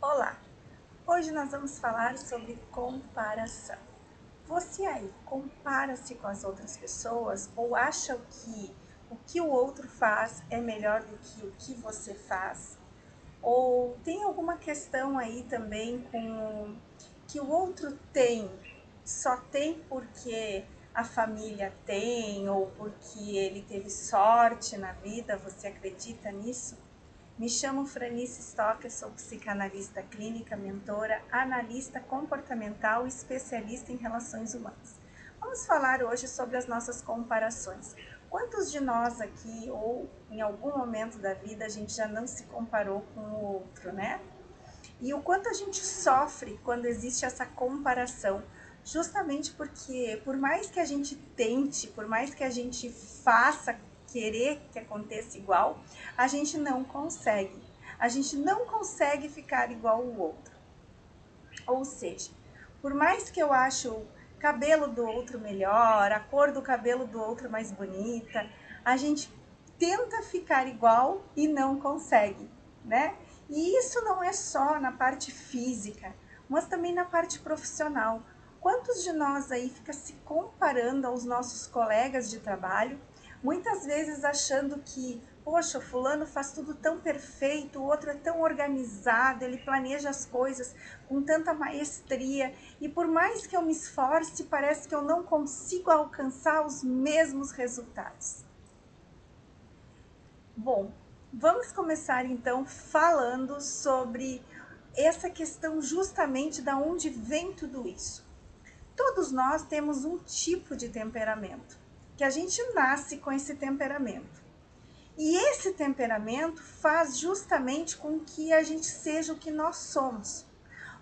Olá! Hoje nós vamos falar sobre comparação. Você aí compara-se com as outras pessoas ou acha que o outro faz é melhor do que o que você faz? Ou tem alguma questão aí também com que o outro tem, só tem porque a família tem ou porque ele teve sorte na vida? Você acredita nisso? Me chamo Franice Stocker, sou psicanalista clínica, mentora, analista comportamental e especialista em relações humanas. Vamos falar hoje sobre as nossas comparações. Quantos de nós aqui, ou em algum momento da vida, a gente já não se comparou com o outro, né? E o quanto a gente sofre quando existe essa comparação, justamente porque, por mais que a gente tente, por mais que a gente faça querer que aconteça igual, a gente não consegue. A gente não consegue ficar igual ao outro. Ou seja, por mais que eu ache o cabelo do outro melhor, a cor do cabelo do outro mais bonita, a gente tenta ficar igual e não consegue, né? E isso não é só na parte física, mas também na parte profissional. Quantos de nós aí fica se comparando aos nossos colegas de trabalho, muitas vezes achando que, poxa, o fulano faz tudo tão perfeito, o outro é tão organizado, ele planeja as coisas com tanta maestria, e por mais que eu me esforce, parece que eu não consigo alcançar os mesmos resultados. Bom, vamos começar então falando sobre essa questão justamente da onde vem tudo isso. Todos nós temos um tipo de temperamento, que a gente nasce com esse temperamento. E esse temperamento faz justamente com que a gente seja o que nós somos.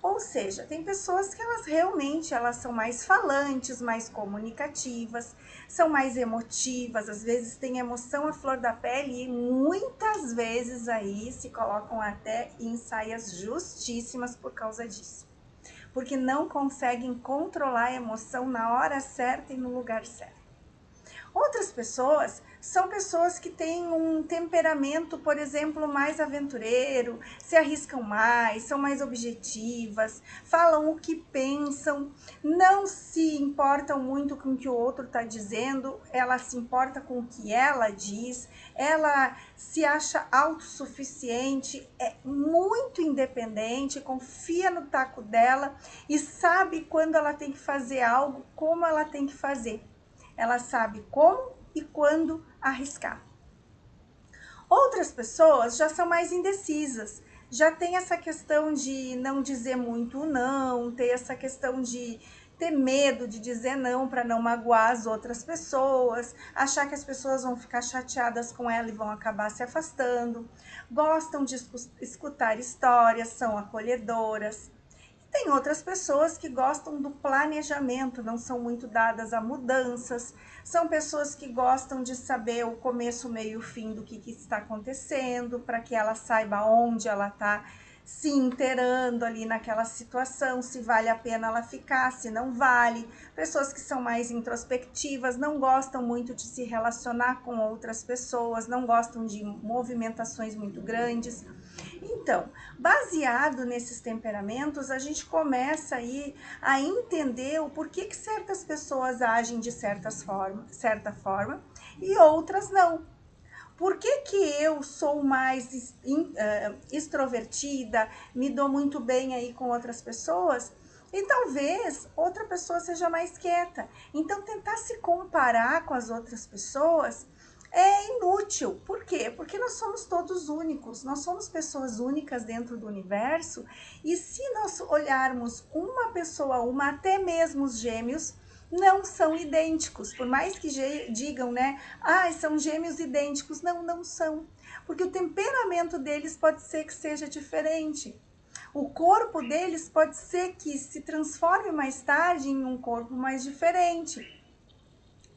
Ou seja, tem pessoas que elas são mais falantes, mais comunicativas, são mais emotivas, às vezes têm emoção à flor da pele e muitas vezes aí se colocam até em saias justíssimas por causa disso. Porque não conseguem controlar a emoção na hora certa e no lugar certo. Outras pessoas são pessoas que têm um temperamento, por exemplo, mais aventureiro, se arriscam mais, são mais objetivas, falam o que pensam, não se importam muito com o que o outro está dizendo, ela se importa com o que ela diz, ela se acha autossuficiente, é muito independente, confia no taco dela e sabe quando ela tem que fazer algo, como ela tem que fazer. Ela sabe como e quando arriscar. Outras pessoas já são mais indecisas, já tem essa questão de não dizer muito não, ter essa questão de ter medo de dizer não para não magoar as outras pessoas, achar que as pessoas vão ficar chateadas com ela e vão acabar se afastando, gostam de escutar histórias, são acolhedoras. Tem outras pessoas que gostam do planejamento, não são muito dadas a mudanças, são pessoas que gostam de saber o começo, o meio e o fim do que está acontecendo, para que ela saiba onde ela está se inteirando ali naquela situação, se vale a pena ela ficar, se não vale. Pessoas que são mais introspectivas, não gostam muito de se relacionar com outras pessoas, não gostam de movimentações muito grandes. Então, baseado nesses temperamentos, a gente começa aí a entender o porquê que certas pessoas agem de certa forma e outras não. Por que eu sou mais extrovertida, me dou muito bem aí com outras pessoas e talvez outra pessoa seja mais quieta? Então, tentar se comparar com as outras pessoas é inútil. Por quê? Porque nós somos todos únicos, nós somos pessoas únicas dentro do universo e se nós olharmos uma pessoa, até mesmo os gêmeos, não são idênticos, por mais que digam, né, são gêmeos idênticos, não são, porque o temperamento deles pode ser que seja diferente, o corpo deles pode ser que se transforme mais tarde em um corpo mais diferente.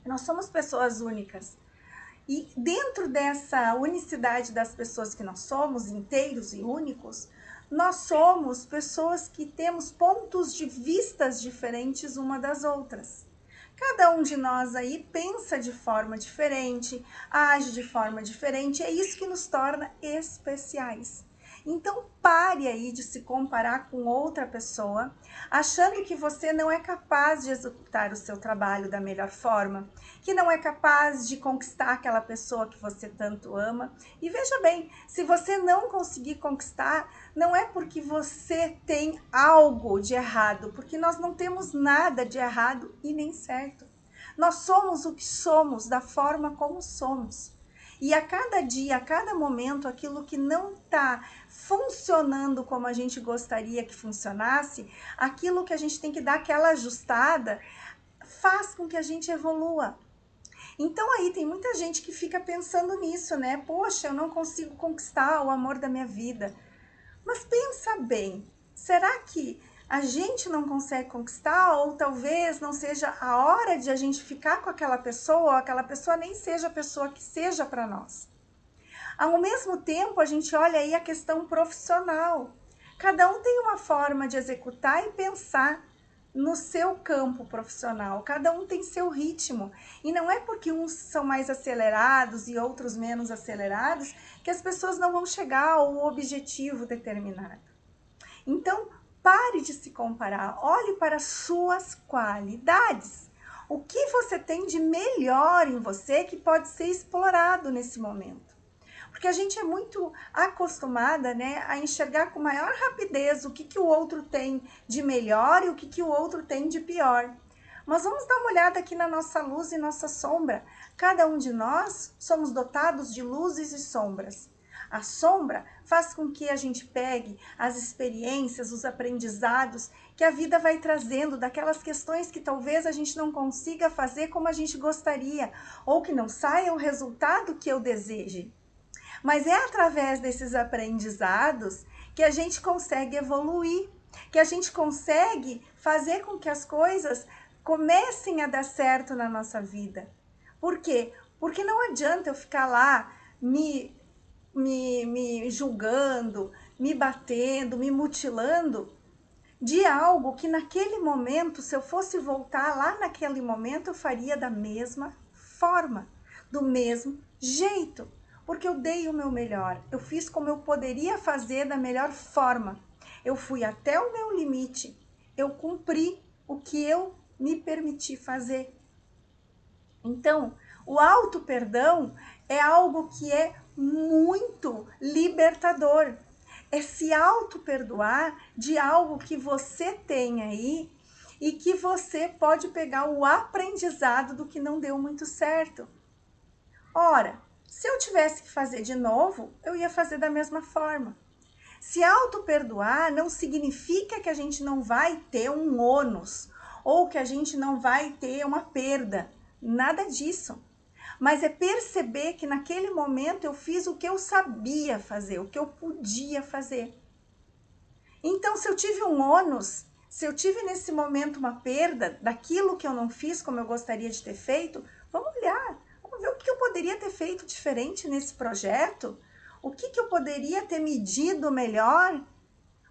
Nós somos pessoas únicas. E dentro dessa unicidade das pessoas que nós somos, inteiros e únicos, nós somos pessoas que temos pontos de vistas diferentes uma das outras. Cada um de nós aí pensa de forma diferente, age de forma diferente, é isso que nos torna especiais. Então pare aí de se comparar com outra pessoa, achando que você não é capaz de executar o seu trabalho da melhor forma, que não é capaz de conquistar aquela pessoa que você tanto ama. E veja bem, se você não conseguir conquistar, não é porque você tem algo de errado, porque nós não temos nada de errado e nem certo. Nós somos o que somos, da forma como somos. E a cada dia, a cada momento, aquilo que não está funcionando como a gente gostaria que funcionasse, aquilo que a gente tem que dar aquela ajustada, faz com que a gente evolua. Então aí tem muita gente que fica pensando nisso, né? Poxa, eu não consigo conquistar o amor da minha vida. Mas pensa bem, será que a gente não consegue conquistar, ou talvez não seja a hora de a gente ficar com aquela pessoa, ou aquela pessoa nem seja a pessoa que seja para nós? Ao mesmo tempo, a gente olha aí a questão profissional. Cada um tem uma forma de executar e pensar no seu campo profissional. Cada um tem seu ritmo. E não é porque uns são mais acelerados e outros menos acelerados que as pessoas não vão chegar ao objetivo determinado. Então, pare de se comparar. Olhe para as suas qualidades. O que você tem de melhor em você que pode ser explorado nesse momento? Porque a gente é muito acostumada, né, a enxergar com maior rapidez o que o outro tem de melhor e o que o outro tem de pior. Mas vamos dar uma olhada aqui na nossa luz e nossa sombra. Cada um de nós somos dotados de luzes e sombras. A sombra faz com que a gente pegue as experiências, os aprendizados que a vida vai trazendo, daquelas questões que talvez a gente não consiga fazer como a gente gostaria, ou que não saia o resultado que eu deseje. Mas é através desses aprendizados que a gente consegue evoluir, que a gente consegue fazer com que as coisas comecem a dar certo na nossa vida. Por quê? Porque não adianta eu ficar lá me julgando, me batendo, me mutilando de algo que naquele momento, se eu fosse voltar lá naquele momento, eu faria da mesma forma, do mesmo jeito, porque eu dei o meu melhor, eu fiz como eu poderia fazer da melhor forma, eu fui até o meu limite, eu cumpri o que eu me permiti fazer. Então, o auto-perdão é algo que é muito libertador. É se auto-perdoar de algo que você tem aí e que você pode pegar o aprendizado do que não deu muito certo. Ora, se eu tivesse que fazer de novo, eu ia fazer da mesma forma. Se auto-perdoar não significa que a gente não vai ter um ônus ou que a gente não vai ter uma perda. Nada disso. Mas é perceber que naquele momento eu fiz o que eu sabia fazer, o que eu podia fazer. Então, se eu tive um ônus, se eu tive nesse momento uma perda daquilo que eu não fiz como eu gostaria de ter feito, vamos olhar, vamos ver o que eu poderia ter feito diferente nesse projeto, o que eu poderia ter medido melhor,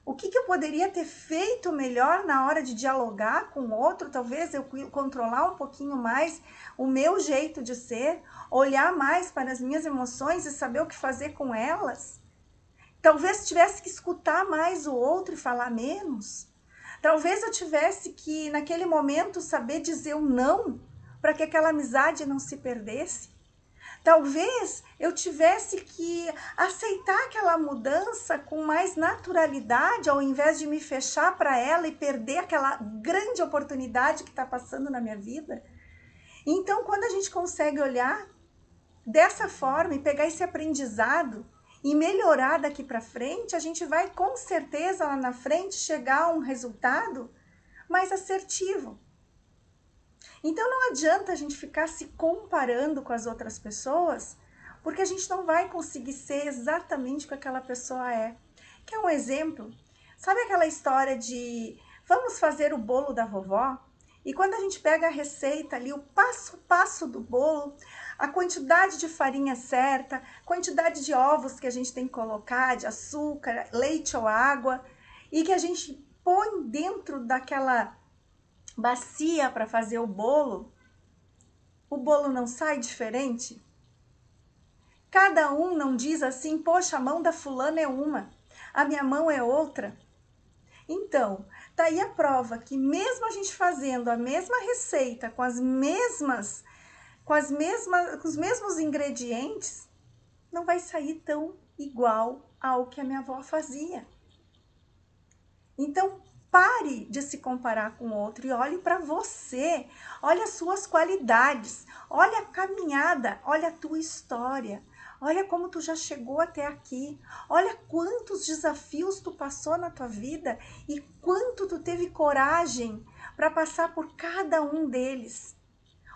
o que eu poderia ter feito melhor na hora de dialogar com o outro, talvez eu controlar um pouquinho mais o meu jeito de ser, olhar mais para as minhas emoções e saber o que fazer com elas. Talvez tivesse que escutar mais o outro e falar menos. Talvez eu tivesse que, naquele momento, saber dizer o não para que aquela amizade não se perdesse. Talvez eu tivesse que aceitar aquela mudança com mais naturalidade, ao invés de me fechar para ela e perder aquela grande oportunidade que está passando na minha vida. Então, quando a gente consegue olhar dessa forma e pegar esse aprendizado e melhorar daqui para frente, a gente vai com certeza lá na frente chegar a um resultado mais assertivo. Então não adianta a gente ficar se comparando com as outras pessoas, porque a gente não vai conseguir ser exatamente o que aquela pessoa é. Quer um exemplo? Sabe aquela história de vamos fazer o bolo da vovó? E quando a gente pega a receita ali, o passo a passo do bolo, a quantidade de farinha certa, quantidade de ovos que a gente tem que colocar, de açúcar, leite ou água, e que a gente põe dentro daquela bacia para fazer o bolo não sai diferente? Cada um não diz assim, poxa, a mão da fulana é uma, A minha mão é outra. Então, tá aí a prova que mesmo a gente fazendo a mesma receita com os mesmos ingredientes, não vai sair tão igual ao que a minha avó fazia. Então, pare de se comparar com o outro e olhe para você. Olha as suas qualidades, olha a caminhada, olha a tua história. Olha como tu já chegou até aqui. Olha quantos desafios tu passou na tua vida e quanto tu teve coragem para passar por cada um deles.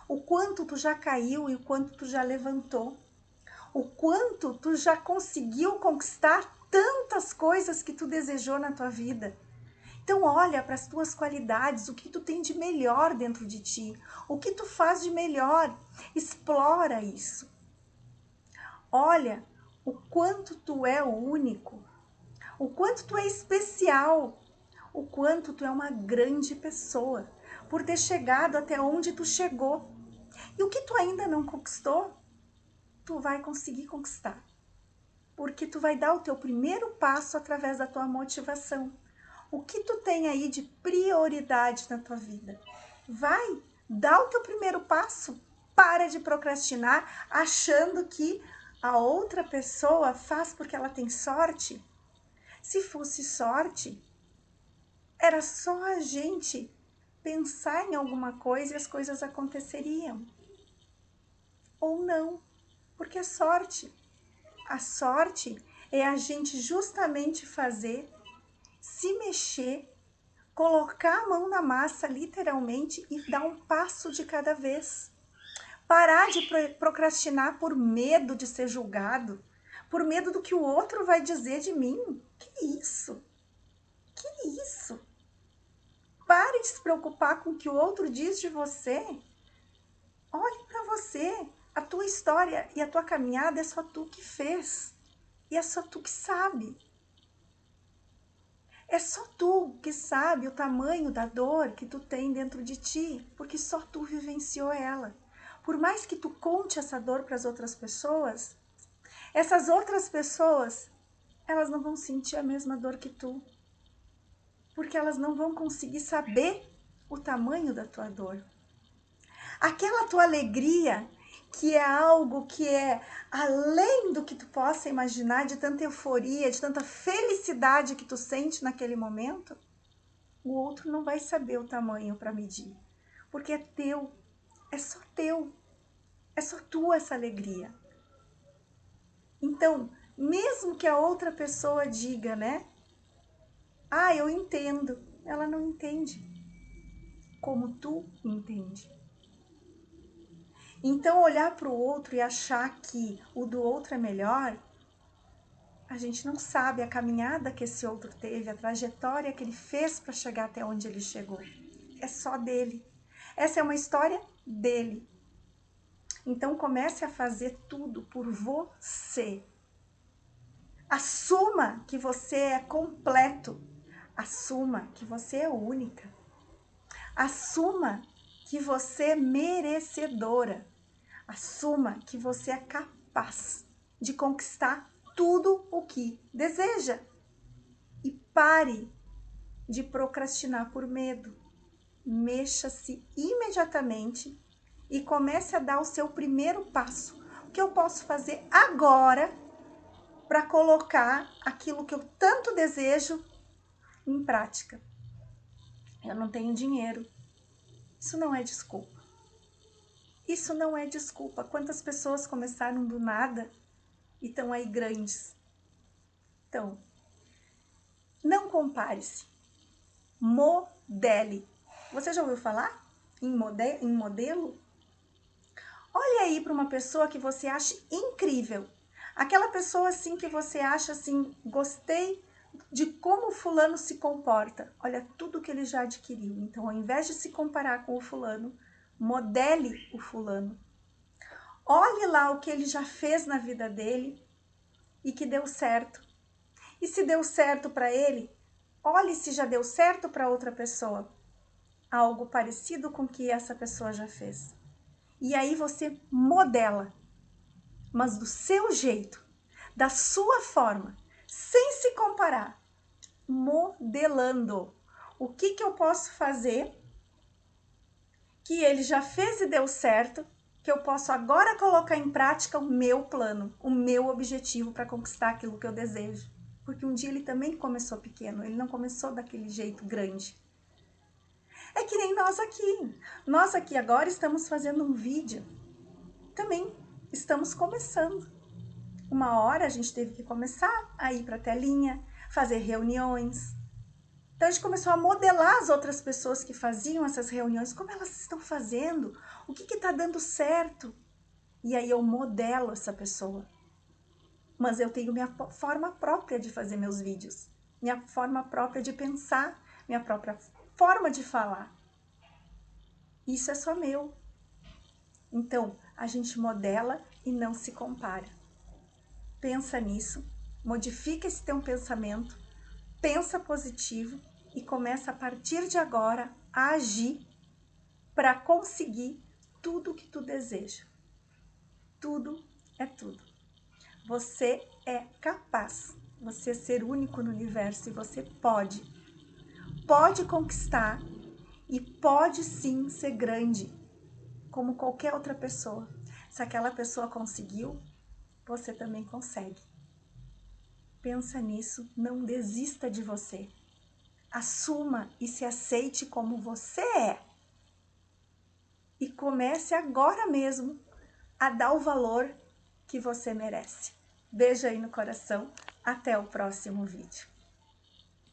O quanto tu já caiu e o quanto tu já levantou. O quanto tu já conseguiu conquistar tantas coisas que tu desejou na tua vida. Então olha para as tuas qualidades, o que tu tem de melhor dentro de ti, o que tu faz de melhor, explora isso. Olha o quanto tu é único, o quanto tu é especial, o quanto tu é uma grande pessoa, por ter chegado até onde tu chegou. E o que tu ainda não conquistou, tu vai conseguir conquistar, porque tu vai dar o teu primeiro passo através da tua motivação. O que tu tem aí de prioridade na tua vida? Vai, dá o teu primeiro passo. Para de procrastinar achando que a outra pessoa faz porque ela tem sorte. Se fosse sorte, era só a gente pensar em alguma coisa e as coisas aconteceriam. Ou não, porque é sorte. A sorte é a gente justamente fazer, se mexer, colocar a mão na massa, literalmente, e dar um passo de cada vez. Parar de procrastinar por medo de ser julgado, por medo do que o outro vai dizer de mim. Que isso? Que isso? Pare de se preocupar com o que o outro diz de você. Olhe para você. A tua história e a tua caminhada é só tu que fez. E é só tu que sabe. É só tu que sabe o tamanho da dor que tu tem dentro de ti, porque só tu vivenciou ela. Por mais que tu conte essa dor para as outras pessoas, essas outras pessoas, elas não vão sentir a mesma dor que tu, porque elas não vão conseguir saber o tamanho da tua dor. Aquela tua alegria, que é algo que é além do que tu possa imaginar, de tanta euforia, de tanta felicidade que tu sente naquele momento, o outro não vai saber o tamanho para medir, porque é teu, é só teu, é só tua essa alegria. Então, mesmo que a outra pessoa diga, né? Ah, eu entendo. Ela não entende como tu entende. Então, olhar para o outro e achar que o do outro é melhor, a gente não sabe a caminhada que esse outro teve, a trajetória que ele fez para chegar até onde ele chegou. É só dele. Essa é uma história dele. Então, comece a fazer tudo por você. Assuma que você é completo. Assuma que você é única. Assuma que você é merecedora. Assuma que você é capaz de conquistar tudo o que deseja. E pare de procrastinar por medo. Mexa-se imediatamente e comece a dar o seu primeiro passo. O que eu posso fazer agora para colocar aquilo que eu tanto desejo em prática? Eu não tenho dinheiro. Isso não é desculpa. Isso não é desculpa. Quantas pessoas começaram do nada e estão aí grandes? Então, não compare-se. Modele. Você já ouviu falar em modelo? Olha aí para uma pessoa que você acha incrível. Aquela pessoa assim que você acha assim, gostei de como o fulano se comporta. Olha tudo que ele já adquiriu. Então, ao invés de se comparar com o fulano, modele o fulano. Olhe lá o que ele já fez na vida dele e que deu certo. E se deu certo para ele, olhe se já deu certo para outra pessoa. Algo parecido com o que essa pessoa já fez. E aí você modela, mas do seu jeito, da sua forma, sem se comparar parar? Modelando. O que eu posso fazer que ele já fez e deu certo, que eu posso agora colocar em prática o meu plano, o meu objetivo para conquistar aquilo que eu desejo. Porque um dia ele também começou pequeno, ele não começou daquele jeito grande. É que nem nós aqui. Nós aqui agora estamos fazendo um vídeo. Também estamos começando. Uma hora a gente teve que começar a ir para a telinha, fazer reuniões. Então a gente começou a modelar as outras pessoas que faziam essas reuniões, como elas estão fazendo, o que está dando certo. E aí eu modelo essa pessoa. Mas eu tenho minha forma própria de fazer meus vídeos, minha forma própria de pensar, minha própria forma de falar. Isso é só meu. Então, a gente modela e não se compara. Pensa nisso, modifica esse teu pensamento, pensa positivo e começa a partir de agora a agir para conseguir tudo o que tu deseja. Tudo é tudo. Você é capaz, você é ser único no universo e você pode conquistar e pode sim ser grande, como qualquer outra pessoa. Se aquela pessoa conseguiu, você também consegue. Pensa nisso, não desista de você. Assuma e se aceite como você é. E comece agora mesmo a dar o valor que você merece. Beijo aí no coração. Até o próximo vídeo.